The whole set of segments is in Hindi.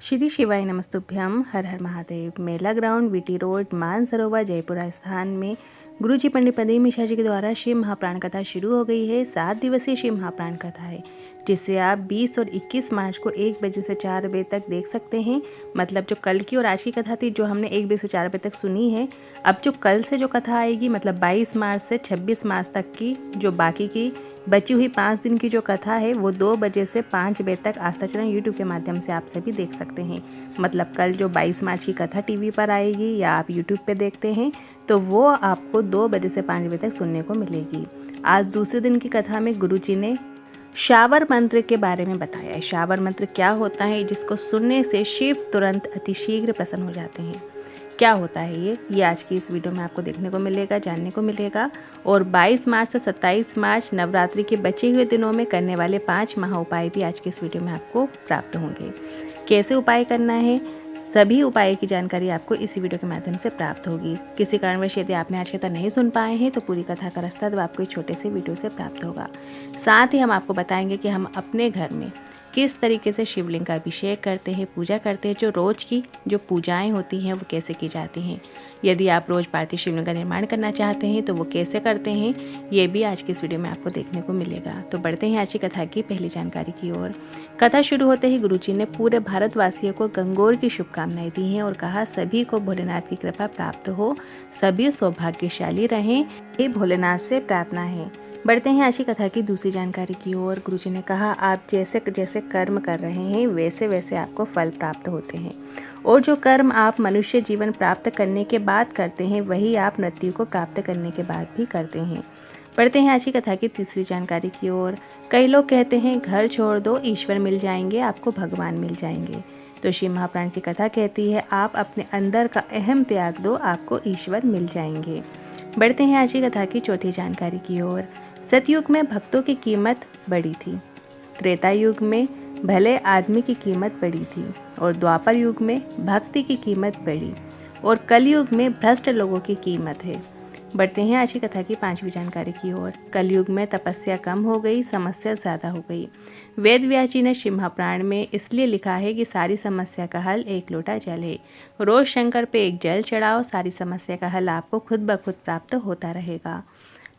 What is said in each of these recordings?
श्री शिवाय नमस्तुभ्यम। हर हर Mahadev. Mela ground, VT road, Mansarovar, Jaipur Rajasthan में गुरुजी पंडित पदई मिश्रा जी के द्वारा शिव महाप्राण कथा शुरू हो गई है। 7 दिवसीय शिव महाप्राण कथा है जिसे आप 20 और 21 मार्च को 1 बजे से 4 बजे तक देख सकते हैं। मतलब जो कल की और आज की कथा थी जो हमने 1 बजे से 4 बजे तक सुनी है, अब जो कल से जो कथा आएगी मतलब 22 मार्च से 26 मार्च तक की जो बाकी की बची हुई 5 दिन की जो कथा है वो 2 बजे से 5 बजे तक आस्था चैनल यूट्यूब के माध्यम से आप सभी देख सकते हैं। मतलब कल जो 22 मार्च की कथा टीवी पर आएगी या आप यूट्यूब पे देखते हैं तो वो आपको 2 बजे से 5 बजे तक सुनने को मिलेगी। आज दूसरे दिन की कथा में गुरुजी ने शावर मंत्र के बारे में बताया है। शावर मंत्र क्या होता है, जिसको सुनने से शिव तुरंत अतिशीघ्र प्रसन्न हो जाते हैं। क्या होता है ये आज की इस वीडियो में आपको देखने को मिलेगा, जानने को मिलेगा। और 22 मार्च से 27 मार्च नवरात्रि के बचे हुए दिनों में करने वाले 5 महा उपाय भी आज की इस वीडियो में आपको प्राप्त होंगे। कैसे उपाय करना है, सभी उपाय की जानकारी आपको इसी वीडियो के माध्यम से प्राप्त होगी। किसी कारणवश यदि आपने आज की कथा नहीं सुन पाए हैं तो पूरी कथा का रास्ता आपको इस छोटे से वीडियो से प्राप्त होगा। साथ ही हम आपको बताएंगे कि हम अपने घर में किस तरीके से शिवलिंग का अभिषेक करते हैं, पूजा करते हैं। जो रोज़ की जो पूजाएं होती हैं वो कैसे की जाती हैं। यदि आप रोज़ पार्थिव शिवलिंग का निर्माण करना चाहते हैं तो वो कैसे करते हैं, ये भी आज की इस वीडियो में आपको देखने को मिलेगा। तो बढ़ते हैं आज की कथा की पहली जानकारी की ओर। कथा शुरू होते ही गुरुजी ने पूरे भारतवासियों को गंगोर की शुभकामनाएं दी हैं और कहा सभी को भोलेनाथ की कृपा प्राप्त हो, सभी सौभाग्यशाली रहें, ये भोलेनाथ से प्रार्थना है। बढ़ते हैं आज की कथा की दूसरी जानकारी की ओर। गुरुजी ने कहा आप जैसे जैसे कर्म कर रहे हैं वैसे वैसे आपको फल प्राप्त होते हैं, और जो कर्म आप मनुष्य जीवन प्राप्त करने के बाद करते हैं वही आप मृत्यु को प्राप्त करने के बाद भी करते हैं। बढ़ते हैं आज की कथा की तीसरी जानकारी की ओर। कई लोग कहते हैं घर छोड़ दो, ईश्वर मिल जाएंगे, आपको भगवान मिल जाएंगे। तो शिव महाप्राण की कथा कहती है आप अपने अंदर का अहम त्याग दो, आपको ईश्वर मिल जाएंगे। बढ़ते हैं आज की कथा की चौथी जानकारी की ओर। सतयुग में भक्तों की कीमत बड़ी थी, त्रेता युग में भले आदमी की कीमत बड़ी थी, और द्वापर युग में भक्ति की कीमत बड़ी, और कलयुग में भ्रष्ट लोगों की कीमत है। बढ़ते हैं आज की कथा की पांचवी जानकारी की ओर। कलयुग में तपस्या कम हो गई, समस्या ज़्यादा हो गई। वेद व्यास जी ने शिव महाप्राण में इसलिए लिखा है कि सारी समस्या का हल एक लोटा जल है। रोज शंकर पे एक जल चढ़ाओ, सारी समस्या का हल आपको खुद ब खुद प्राप्त होता रहेगा।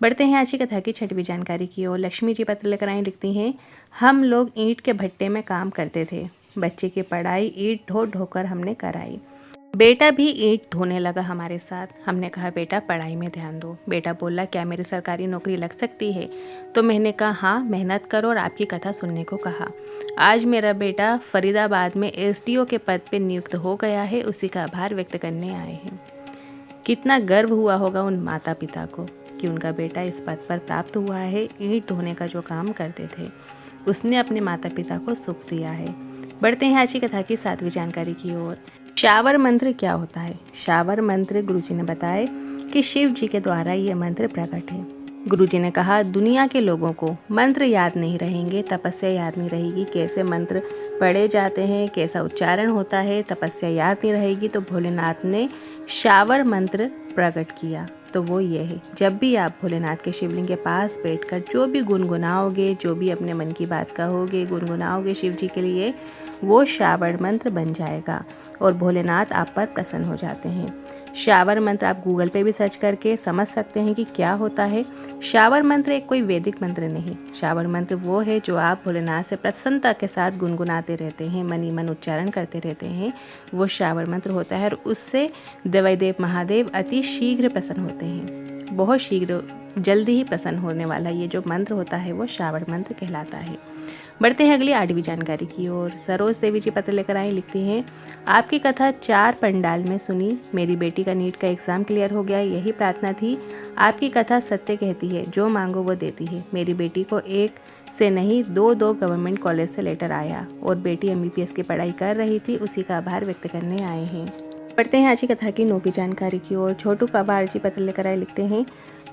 बढ़ते हैं आज की कथा की छठवीं जानकारी की ओर। लक्ष्मी जी पत्र लेकर आई, लिखती हैं हम लोग ईंट के भट्टे में काम करते थे, बच्चे की पढ़ाई ईंट ढो ढोकर हमने कराई। बेटा भी ईंट धोने लगा हमारे साथ, हमने कहा बेटा पढ़ाई में ध्यान दो। बेटा बोला क्या मेरी सरकारी नौकरी लग सकती है, तो मैंने कहा हाँ मेहनत करो, और आपकी कथा सुनने को कहा। आज मेरा बेटा फरीदाबाद में एसडीओ के पद पर नियुक्त हो गया है, उसी का आभार व्यक्त करने आए हैं। कितना गर्व हुआ होगा उन माता पिता को कि उनका बेटा इस पद पर प्राप्त हुआ है। ईंट धोने का जो काम करते थे उसने अपने माता पिता को सुख दिया है। बढ़ते हैं आज की कथा की सातवीं जानकारी की ओर। शावर मंत्र क्या होता है। शावर मंत्र गुरुजी ने बताया कि शिव जी के द्वारा ये मंत्र प्रकट है। गुरुजी ने कहा दुनिया के लोगों को मंत्र याद नहीं रहेंगे, तपस्या याद नहीं रहेगी, कैसे मंत्र पढ़े जाते हैं, कैसा उच्चारण होता है, तपस्या याद नहीं रहेगी। तो भोलेनाथ ने शावर मंत्र प्रकट किया, तो वो ये है जब भी आप भोलेनाथ के शिवलिंग के पास बैठकर जो भी गुनगुनाओगे, जो भी अपने मन की बात कहोगे, गुनगुनाओगे शिव जी के लिए, वो शावर मंत्र बन जाएगा और भोलेनाथ आप पर प्रसन्न हो जाते हैं। शावर मंत्र आप गूगल पे भी सर्च करके समझ सकते हैं कि क्या होता है। शावर मंत्र एक कोई वैदिक मंत्र नहीं, शावर मंत्र वो है जो आप भोलेनाथ से प्रसन्नता के साथ गुनगुनाते रहते हैं, मन ही मन उच्चारण करते रहते हैं, वो शावर मंत्र होता है। और उससे देवादिदेव महादेव अति शीघ्र प्रसन्न होते हैं, बहुत शीघ्र जल्दी ही प्रसन्न होने वाला ये जो मंत्र होता है वो शावर मंत्र कहलाता है। बढ़ते हैं अगली आठवीं जानकारी की ओर। सरोज देवी जी पत्र लेकर आई, लिखती हैं आपकी कथा 4 पंडाल में सुनी, मेरी बेटी का नीट का एग्ज़ाम क्लियर हो गया, यही प्रार्थना थी। आपकी कथा सत्य कहती है, जो मांगो वो देती है। मेरी बेटी को 1 से नहीं 2 गवर्नमेंट कॉलेज से लेटर आया और बेटी MBBS की पढ़ाई कर रही थी, उसी का आभार व्यक्त करने आए हैं। बढ़ते हैं आज की कथा की 9वीं जानकारी की ओर। छोटू कबाड़ जी पत्र लेकर आए, लिखते हैं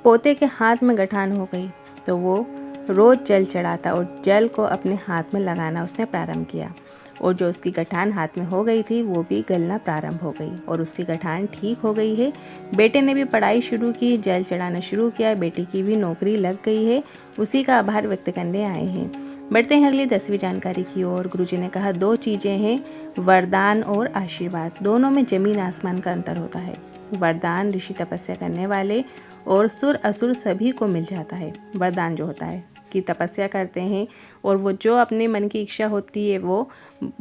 पोते के हाथ में गठान हो गई तो वो रोज जल चढ़ाता और जल को अपने हाथ में लगाना उसने प्रारंभ किया, और जो उसकी गठान हाथ में हो गई थी वो भी गलना प्रारंभ हो गई और उसकी गठान ठीक हो गई है। बेटे ने भी पढ़ाई शुरू की, जल चढ़ाना शुरू किया, बेटी की भी नौकरी लग गई है, उसी का आभार व्यक्त करने आए हैं। बढ़ते हैं अगली 10वीं जानकारी की ओर। गुरुजी ने कहा 2 चीज़ें हैं, वरदान और आशीर्वाद। दोनों में ज़मीन आसमान का अंतर होता है। वरदान ऋषि तपस्या करने वाले और सुर असुर सभी को मिल जाता है। वरदान जो होता है कि तपस्या करते हैं और वो जो अपने मन की इच्छा होती है वो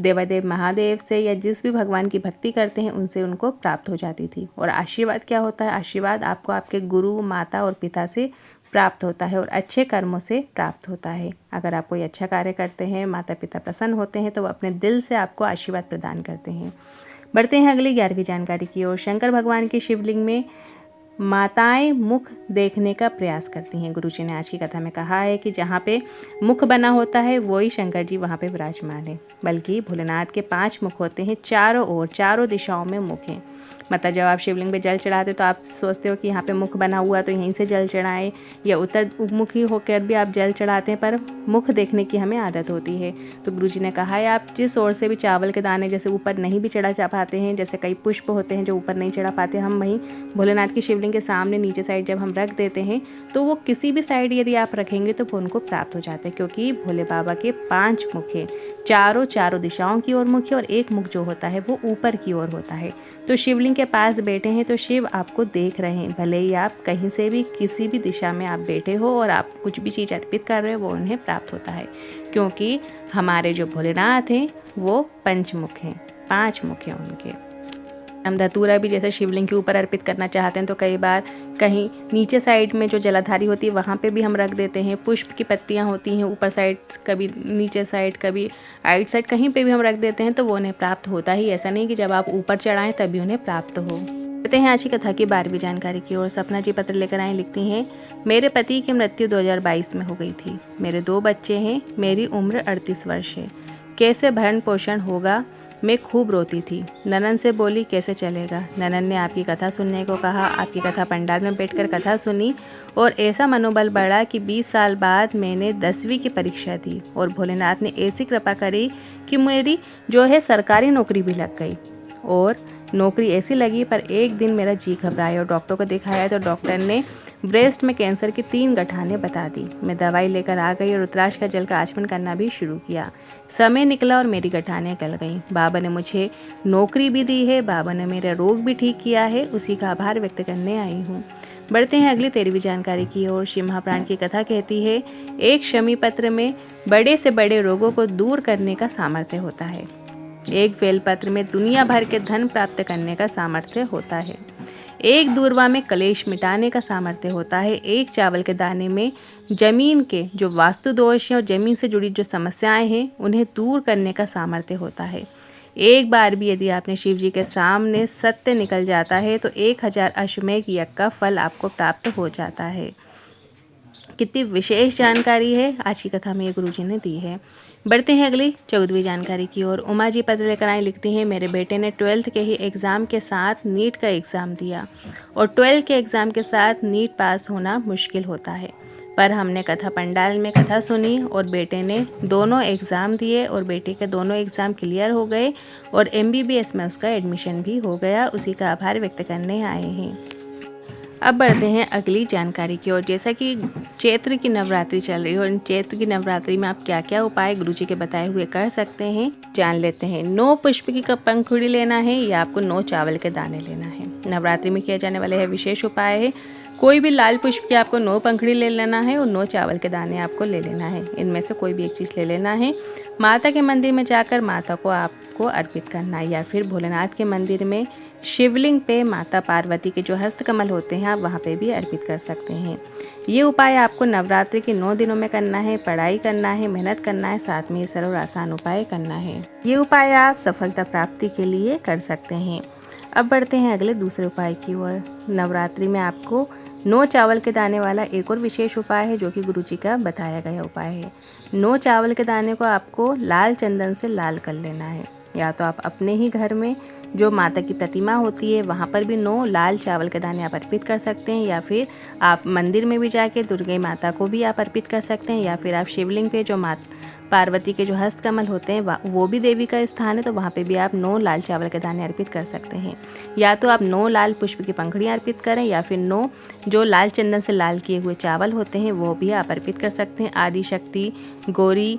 देवादेव महादेव से या जिस भी भगवान की भक्ति करते हैं उनसे उनको प्राप्त हो जाती थी। और आशीर्वाद क्या होता है? आशीर्वाद आपको आपके गुरु, माता और पिता से प्राप्त होता है और अच्छे कर्मों से प्राप्त होता है। अगर आप कोई अच्छा कार्य करते हैं, माता पिता प्रसन्न होते हैं तो वो अपने दिल से आपको आशीर्वाद प्रदान करते हैं। बढ़ते हैं अगली 11वीं जानकारी की ओर। शंकर भगवान के शिवलिंग में माताएं मुख देखने का प्रयास करती हैं। गुरुजी ने आज की कथा में कहा है कि जहाँ पे मुख बना होता है वही शंकर जी वहाँ पे विराजमान है। बल्कि भोलेनाथ के 5 मुख होते हैं, चारों ओर, चारों दिशाओं में मुख हैं। मतलब जब आप शिवलिंग पे जल चढ़ाते तो आप सोचते हो कि यहाँ पे मुख बना हुआ तो यहीं से जल चढ़ाएं, या उत्तर मुखी होकर भी आप जल चढ़ाते हैं, पर मुख देखने की हमें आदत होती है। तो गुरुजी ने कहा है आप जिस ओर से भी चावल के दाने जैसे ऊपर नहीं भी चढ़ा पाते हैं, जैसे कई पुष्प होते हैं जो ऊपर नहीं चढ़ा पाते, हम वहीं भोलेनाथ की शिवलिंग के सामने नीचे साइड जब हम रख देते हैं तो वो किसी भी साइड यदि आप रखेंगे तो वो उनको प्राप्त हो जाता है। क्योंकि भोले बाबा के 5 मुख हैं, चारों दिशाओं की ओर मुख है और एक मुख जो होता है वो ऊपर की ओर होता है। तो शिवलिंग के पास बैठे हैं तो शिव आपको देख रहे हैं, भले ही आप कहीं से भी किसी भी दिशा में आप बैठे हो और आप कुछ भी चीज़ अर्पित कर रहे हो वो उन्हें प्राप्त होता है। क्योंकि हमारे जो भोलेनाथ हैं वो पंचमुख हैं, 5 मुख हैं उनके। हम धतूरा भी जैसे शिवलिंग के ऊपर अर्पित करना चाहते हैं तो कई बार कहीं नीचे साइड में जो जलाधारी होती है वहाँ पे भी हम रख देते हैं। पुष्प की पत्तियाँ होती हैं ऊपर साइड, कभी नीचे साइड, कभी राइट साइड, कहीं पे भी हम रख देते हैं तो वो उन्हें प्राप्त होता ही। ऐसा नहीं कि जब आप ऊपर चढ़ाएं तभी उन्हें प्राप्त हो। कहते हैं आज की कथा की 12वीं जानकारी की ओर। सपना जी पत्र लेकर आए, लिखती हैं मेरे पति की मृत्यु 2022 में हो गई थी। मेरे 2 बच्चे हैं, मेरी उम्र 38 वर्ष है। कैसे भरण पोषण होगा? मैं खूब रोती थी। ननन से बोली कैसे चलेगा? ननन ने आपकी कथा सुनने को कहा। आपकी कथा पंडाल में बैठकर कथा सुनी और ऐसा मनोबल बढ़ा कि 20 साल बाद मैंने 10वीं की परीक्षा दी और भोलेनाथ ने ऐसी कृपा करी कि मेरी जो है सरकारी नौकरी भी लग गई। और नौकरी ऐसी लगी पर एक दिन मेरा जी घबराया और डॉक्टर को दिखाया तो डॉक्टर ने ब्रेस्ट में कैंसर की 3 गठानें बता दी। मैं दवाई लेकर आ गई और रुद्राक्ष का जल का आचमन करना भी शुरू किया। समय निकला और मेरी गठानें गल गईं। बाबा ने मुझे नौकरी भी दी है, बाबा ने मेरा रोग भी ठीक किया है, उसी का आभार व्यक्त करने आई हूँ। बढ़ते हैं अगली 13वीं जानकारी की ओर। शिव महाप्राण की कथा कहती है एक शमी पत्र में बड़े से बड़े रोगों को दूर करने का सामर्थ्य होता है। एक बेलपत्र में दुनिया भर के धन प्राप्त करने का सामर्थ्य होता है। एक दूर्वा में कलेश मिटाने का सामर्थ्य होता है। एक चावल के दाने में जमीन के जो वास्तु दोष हैं और जमीन से जुड़ी जो समस्याएं हैं उन्हें दूर करने का सामर्थ्य होता है। एक बार भी यदि आपने शिव जी के सामने सत्य निकल जाता है तो 1000 अश्वमेघ यज्ञ का फल आपको प्राप्त हो जाता है। कितनी विशेष जानकारी है आज की कथा में गुरुजी ने दी है। बढ़ते हैं अगली 14वीं जानकारी की ओर। उमा जी पत्र लेकर आए, लिखती हैं मेरे बेटे ने 12th के ही एग्ज़ाम के साथ नीट का एग्ज़ाम दिया और 12 के एग्ज़ाम के साथ नीट पास होना मुश्किल होता है, पर हमने कथा पंडाल में कथा सुनी और बेटे ने दोनों एग्ज़ाम दिए और बेटे के दोनों एग्ज़ाम क्लियर हो गए और MBBS में उसका एडमिशन भी हो गया। उसी का आभार व्यक्त करने आए हैं। अब बढ़ते हैं अगली जानकारी की ओर। जैसा कि चैत्र की नवरात्रि चल रही है और इन चैत्र की नवरात्रि में आप क्या क्या उपाय गुरुजी के बताए हुए कर सकते हैं जान लेते हैं। 9 पुष्प की पंखुड़ी लेना है या आपको 9 चावल के दाने लेना है। नवरात्रि में किया जाने वाला है विशेष उपाय है कोई भी लाल पुष्प की आपको 9 पंखुड़ी ले लेना है और 9 चावल के दाने आपको ले लेना है। इनमें से कोई भी एक चीज़ ले लेना है। माता के मंदिर में जाकर माता को आपको अर्पित करना है या फिर भोलेनाथ के मंदिर में शिवलिंग पे माता पार्वती के जो हस्तकमल होते हैं आप वहाँ पे भी अर्पित कर सकते हैं। ये उपाय आपको नवरात्रि के 9 दिनों में करना है। पढ़ाई करना है, मेहनत करना है, साथ में ये सरल और आसान उपाय करना है। ये उपाय आप सफलता प्राप्ति के लिए कर सकते हैं। अब बढ़ते हैं अगले दूसरे उपाय की ओर। नवरात्रि में आपको 9 चावल के दाने वाला एक और विशेष उपाय है जो कि गुरुजी का बताया गया उपाय है। 9 चावल के दाने को आपको लाल चंदन से लाल कर लेना है। या तो आप अपने ही घर में जो माता की प्रतिमा होती है वहाँ पर भी 9 लाल चावल के दाने आप अर्पित कर सकते हैं या फिर आप मंदिर में भी जाके दुर्गा माता को भी आप अर्पित कर सकते हैं या फिर आप शिवलिंग पे जो माता पार्वती के जो हस्तकमल होते हैं वो भी देवी का स्थान है तो वहाँ पे भी आप 9 लाल चावल के दाने अर्पित कर सकते हैं। या तो आप 9 लाल पुष्प की पंखुड़ियाँ अर्पित करें या फिर 9 जो लाल चंदन से लाल किए हुए चावल होते हैं वो भी आप अर्पित कर सकते हैं। आदि शक्ति, गौरी,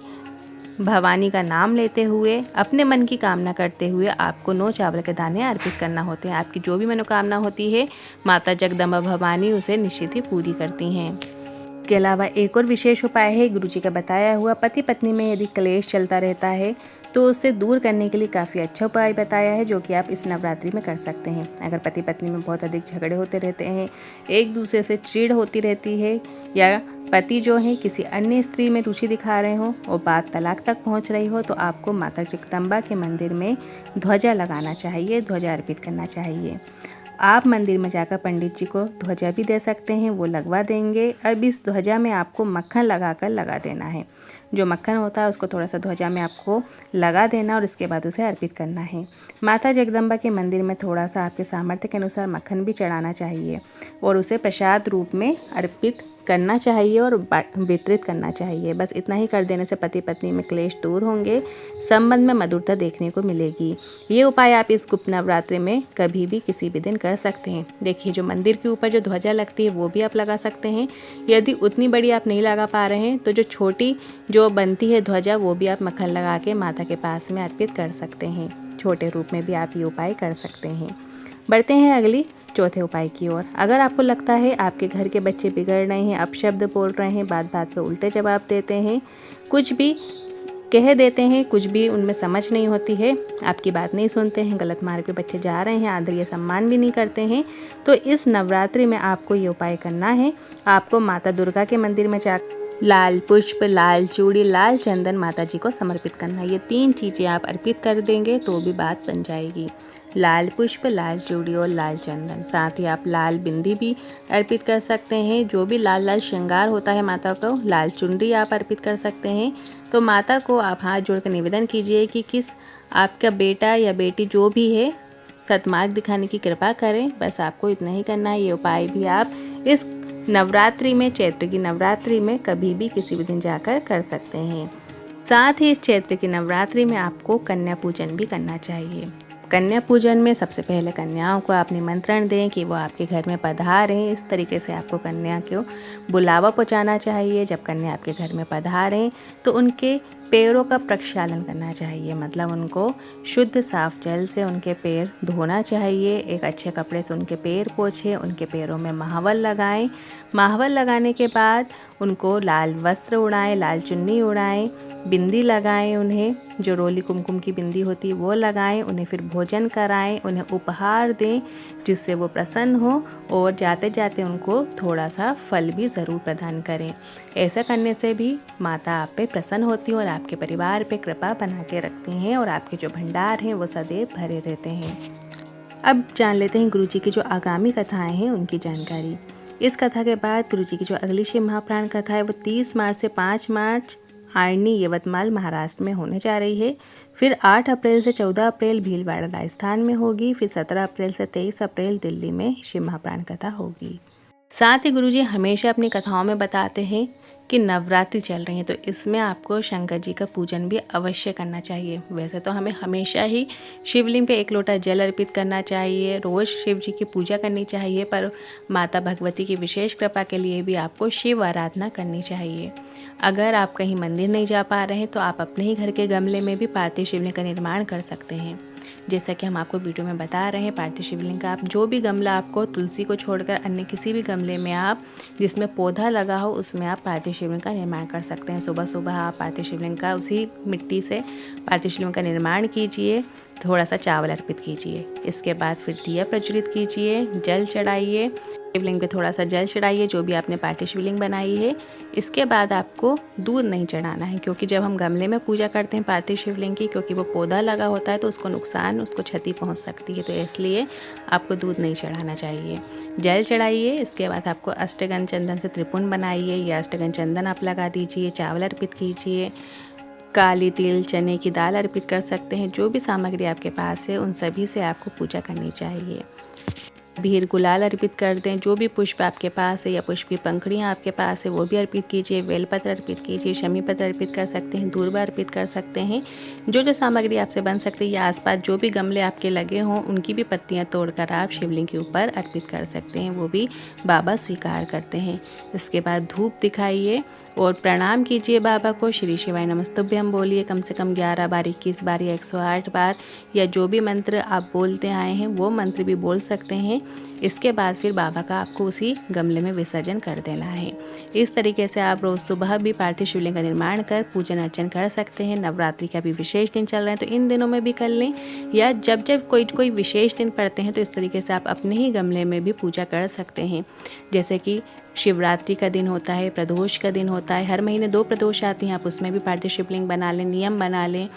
भवानी का नाम लेते हुए अपने मन की कामना करते हुए आपको 9 चावल के दाने अर्पित करना होते हैं। आपकी जो भी मनोकामना होती है माता जगदम्बा भवानी उसे निश्चित ही पूरी करती हैं। इसके अलावा एक और विशेष उपाय है गुरुजी का बताया हुआ, पति पत्नी में यदि क्लेश चलता रहता है तो उससे दूर करने के लिए काफ़ी अच्छा उपाय बताया है, जो कि आप इस नवरात्रि में कर सकते हैं। अगर पति पत्नी में बहुत अधिक झगड़े होते रहते हैं, एक दूसरे से चिढ़ होती रहती है, या पति जो है किसी अन्य स्त्री में रुचि दिखा रहे हो और बात तलाक तक पहुंच रही हो, तो आपको माता जगदम्बा के मंदिर में ध्वजा लगाना चाहिए, ध्वजा अर्पित करना चाहिए। आप मंदिर में जाकर पंडित जी को ध्वजा भी दे सकते हैं, वो लगवा देंगे। अब इस ध्वजा में आपको मक्खन लगा देना है। जो मक्खन होता है उसको थोड़ा सा ध्वजा में आपको लगा देना और इसके बाद उसे अर्पित करना है। माता जगदम्बा के मंदिर में थोड़ा सा आपके सामर्थ्य के अनुसार मक्खन भी चढ़ाना चाहिए और उसे प्रसाद रूप में अर्पित करना चाहिए और वितरित करना चाहिए। बस इतना ही कर देने से पति पत्नी में क्लेश दूर होंगे, संबंध में मधुरता देखने को मिलेगी। ये उपाय आप इस गुप्त नवरात्रि में कभी भी किसी भी दिन कर सकते हैं। देखिए, जो मंदिर के ऊपर जो ध्वजा लगती है वो भी आप लगा सकते हैं। यदि उतनी बड़ी आप नहीं लगा पा रहे हैं तो जो छोटी जो बनती है ध्वजा वो भी आप मक्खन लगा के माता के पास में अर्पित कर सकते हैं। छोटे रूप में भी आप ये उपाय कर सकते हैं। बढ़ते हैं अगली चौथे उपाय की ओर। अगर आपको लगता है आपके घर के बच्चे बिगड़ रहे हैं, अपशब्द बोल रहे हैं, बात बात पे उल्टे जवाब देते हैं, कुछ भी कह देते हैं, कुछ भी उनमें समझ नहीं होती है, आपकी बात नहीं सुनते हैं, गलत मार्ग पे बच्चे जा रहे हैं, आदर या सम्मान भी नहीं करते हैं, तो इस नवरात्रि में आपको ये उपाय करना है। आपको माता दुर्गा के मंदिर में जाकर लाल पुष्प, लाल चूड़ी, लाल चंदन माता जी को समर्पित करना है। ये 3 चीज़ें आप अर्पित कर देंगे तो भी बात बन जाएगी। लाल पुष्प, लाल चूड़ी और लाल चंदन। साथ ही आप लाल बिंदी भी अर्पित कर सकते हैं। जो भी लाल लाल श्रृंगार होता है माता को, लाल चुनरी आप अर्पित कर सकते हैं। तो माता को आप हाथ जोड़कर निवेदन कीजिए कि किस आपका बेटा या बेटी जो भी है सतमार्ग दिखाने की कृपा करें। बस आपको इतना ही करना है। ये उपाय भी आप इस नवरात्रि में, चैत्र की नवरात्रि में कभी भी किसी भी दिन जाकर कर सकते हैं। साथ ही इस चैत्र की नवरात्रि में आपको कन्या पूजन भी करना चाहिए। कन्या पूजन में सबसे पहले कन्याओं को आप निमंत्रण दें कि वो आपके घर में पधारें। इस तरीके से आपको कन्या को बुलावा पहुंचाना चाहिए। जब कन्या आपके घर में पधारें तो उनके पैरों का प्रक्षालन करना चाहिए, मतलब उनको शुद्ध साफ जल से उनके पैर धोना चाहिए। एक अच्छे कपड़े से उनके पैर पोंछें, उनके पैरों में महावर लगाएं। महावर लगाने के बाद उनको लाल वस्त्र उड़ाएं, लाल चुन्नी उड़ाएं, बिंदी लगाएं, उन्हें जो रोली कुमकुम की बिंदी होती है वो लगाएं। उन्हें फिर भोजन कराएं, उन्हें उपहार दें जिससे वो प्रसन्न हो, और जाते जाते उनको थोड़ा सा फल भी ज़रूर प्रदान करें। ऐसा करने से भी माता आप पे प्रसन्न होती है और आपके परिवार पे कृपा बना के रखती हैं और आपके जो भंडार हैं वो सदैव भरे रहते हैं। अब जान लेते हैं गुरुजी की जो आगामी कथाएं हैं उनकी जानकारी। इस कथा के बाद गुरुजी की जो अगली शिव महाप्राण कथा है वो 30 मार्च से 5 मार्च आर्नी यवतमाल महाराष्ट्र में होने जा रही है। फिर 8 अप्रैल से 14 अप्रैल भीलवाड़ा राजस्थान में होगी। फिर 17 अप्रैल से 23 अप्रैल दिल्ली में शिव महाप्राण कथा होगी। साथ ही गुरुजी हमेशा अपनी कथाओं में बताते हैं कि नवरात्रि चल रही है तो इसमें आपको शंकर जी का पूजन भी अवश्य करना चाहिए। वैसे तो हमें हमेशा ही शिवलिंग पे 1 लोटा जल अर्पित करना चाहिए, रोज़ शिव जी की पूजा करनी चाहिए, पर माता भगवती की विशेष कृपा के लिए भी आपको शिव आराधना करनी चाहिए। अगर आप कहीं मंदिर नहीं जा पा रहे हैं तो आप अपने ही घर के गमले में भी पार्थिव शिवलिंग का निर्माण कर सकते हैं। जैसा कि हम आपको वीडियो में बता रहे हैं, पार्थिव शिवलिंग का आप जो भी गमला आपको, तुलसी को छोड़कर अन्य किसी भी गमले में आप जिसमें पौधा लगा हो उसमें आप पार्थिव शिवलिंग का निर्माण कर सकते हैं। सुबह सुबह आप पार्थिव शिवलिंग का उसी मिट्टी से पार्थिव शिवलिंग का निर्माण कीजिए, थोड़ा सा चावल अर्पित कीजिए। इसके बाद फिर दिया प्रज्वलित कीजिए, जल चढ़ाइए, शिवलिंग पे थोड़ा सा जल चढ़ाइए जो भी आपने पार्थिव शिवलिंग बनाई है। इसके बाद आपको दूध नहीं चढ़ाना है, क्योंकि जब हम गमले में पूजा करते हैं पार्थिव शिवलिंग की, क्योंकि वो पौधा लगा होता है तो उसको नुकसान, उसको क्षति पहुंच सकती है, तो इसलिए आपको दूध नहीं चढ़ाना चाहिए। जल चढ़ाइए। इसके बाद आपको अष्टगंध चंदन से त्रिपुंड बनाइए, या अष्टगंध चंदन आप लगा दीजिए, चावल अर्पित कीजिए, काली तिल, चने की दाल अर्पित कर सकते हैं। जो भी सामग्री आपके पास है उन सभी से आपको पूजा करनी चाहिए। अबीर गुलाल अर्पित कर दें। जो भी पुष्प आपके पास है या पुष्प की पंखुड़ियाँ आपके पास है वो भी अर्पित कीजिए। बेलपत्र अर्पित कीजिए, शमी पत्र अर्पित कर सकते हैं, दूर्वा अर्पित कर सकते हैं। जो जो सामग्री आपसे बन सकती है या आसपास जो भी गमले आपके लगे हों उनकी भी पत्तियाँ तोड़कर आप शिवलिंग के ऊपर अर्पित कर सकते हैं, वो भी बाबा स्वीकार करते हैं। इसके बाद धूप दिखाइए और प्रणाम कीजिए बाबा को। श्री शिवाय नमस्तुभ्यम बोलिए कम से कम 11 बार, 21 बार या 108 बार, या जो भी मंत्र आप बोलते आए हैं वो मंत्र भी बोल सकते हैं। इसके बाद फिर बाबा का आपको उसी गमले में विसर्जन कर देना है। इस तरीके से आप रोज़ सुबह भी पार्थिव शिवलिंग का निर्माण कर पूजन अर्चन कर सकते हैं। नवरात्रि का भी विशेष दिन चल रहे हैं तो इन दिनों में भी कर लें, या जब जब कोई विशेष दिन पड़ते हैं तो इस तरीके से आप अपने ही गमले में भी पूजा कर सकते हैं। जैसे कि शिवरात्रि का दिन होता है, प्रदोष का दिन होता है, हर महीने 2 प्रदोष आती हैं, आप उसमें भी पार्थिव शिवलिंग बना लें, नियम बना लें।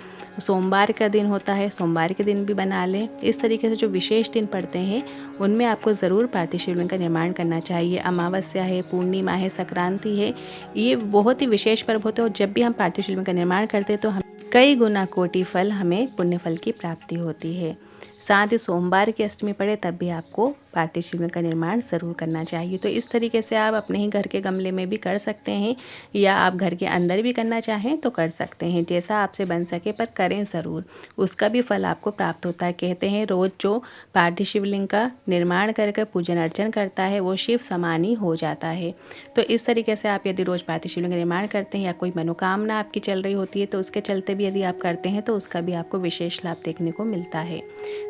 सोमवार का दिन होता है, सोमवार के दिन भी बना लें। इस तरीके से जो विशेष दिन पड़ते हैं उनमें आपको ज़रूर पार्थिव शिवलिंग का निर्माण करना चाहिए। अमावस्या है, पूर्णिमा है, संक्रांति है, ये बहुत ही विशेष पर्व होते हैं और जब भी हम पार्थिव शिवलिंग का निर्माण करते हैं तो हम कई गुना कोटि फल, हमें पुण्य फल की प्राप्ति होती है। साथ ही सोमवार की अष्टमी पड़े तब भी आपको पार्थिव शिवलिंग का निर्माण ज़रूर करना चाहिए। तो इस तरीके से आप अपने ही घर के गमले में भी कर सकते हैं, या आप घर के अंदर भी करना चाहें तो कर सकते हैं, जैसा आपसे बन सके, पर करें ज़रूर, उसका भी फल आपको प्राप्त होता है। कहते हैं रोज़ जो पार्थिव शिवलिंग का निर्माण करके पूजन अर्चन करता है वो शिव समान ही हो जाता है। तो इस तरीके से आप यदि रोज़ पार्थिव शिवलिंग का निर्माण करते हैं या कोई मनोकामना आपकी चल रही होती है तो उसके चलते भी यदि आप करते हैं तो उसका भी आपको विशेष लाभ देखने को मिलता है।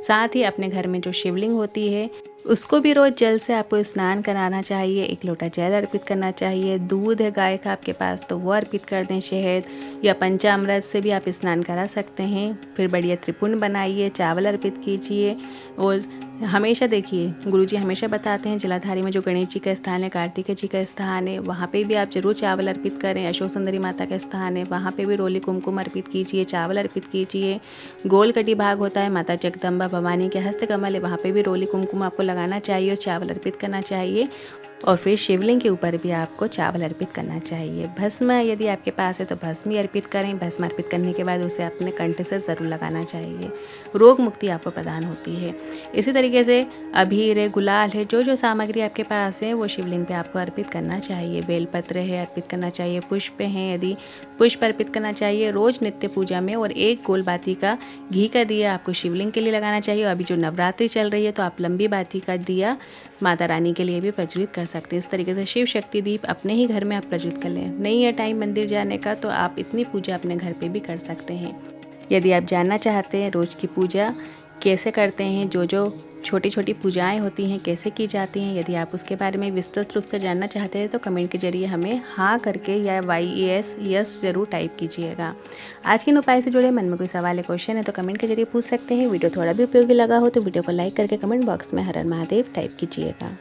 साथ ही अपने घर में जो शिवलिंग होती है उसको भी रोज़ जल से आपको स्नान कराना चाहिए। 1 लोटा जल अर्पित करना चाहिए। दूध है गाय का आपके पास तो वो अर्पित कर दें। शहद या पंचामृत से भी आप स्नान करा सकते हैं। फिर बढ़िया त्रिपुंड बनाइए, चावल अर्पित कीजिए। और हमेशा देखिए, गुरुजी हमेशा बताते हैं जलाधारी में जो गणेश जी का स्थान है, कार्तिकेय जी का स्थान है, वहाँ पे भी आप जरूर चावल अर्पित करें। अशोक सुंदरी माता का स्थान है, वहाँ पे भी रोली कुमकुम अर्पित कीजिए, चावल अर्पित कीजिए। गोलकटी भाग होता है, माता जगदम्बा भवानी के हस्त कमल है, वहाँ पे भी रोली कुमकुम आपको लगाना चाहिए और चावल अर्पित करना चाहिए। और फिर शिवलिंग के ऊपर भी आपको चावल अर्पित करना चाहिए। भस्म यदि आपके पास है तो भस्म ही अर्पित करें। भस्म अर्पित करने के बाद उसे अपने कंठ से ज़रूर लगाना चाहिए, रोग मुक्ति आपको प्रदान होती है। इसी तरीके से अबीर है, गुलाल है, जो जो सामग्री आपके पास है वो शिवलिंग पे आपको अर्पित करना चाहिए। बेलपत्र है अर्पित करना चाहिए, पुष्प हैं यदि पुष्प अर्पित करना चाहिए रोज़ नित्य पूजा में। और 1 गोल बाती का घी का दिया आपको शिवलिंग के लिए लगाना चाहिए। अभी जो नवरात्रि चल रही है तो आप लंबी बाती का दिया माता रानी के लिए भी प्रज्वलित कर सकते हैं। इस तरीके से शिव शक्ति दीप अपने ही घर में आप प्रज्वलित कर लें। नहीं है टाइम मंदिर जाने का तो आप इतनी पूजा अपने घर पे भी कर सकते हैं। यदि आप जानना चाहते हैं रोज़ की पूजा कैसे करते हैं, जो जो छोटी छोटी पूजाएं होती हैं कैसे की जाती हैं, यदि आप उसके बारे में विस्तृत रूप से जानना चाहते हैं तो कमेंट के जरिए हमें हाँ करके या YES यस जरूर टाइप कीजिएगा। आज के उपाय से जुड़े मन में कोई सवाल या क्वेश्चन है तो कमेंट के जरिए पूछ सकते हैं। वीडियो थोड़ा भी उपयोगी लगा हो तो वीडियो को लाइक करके कमेंट बॉक्स में हर हर महादेव टाइप कीजिएगा।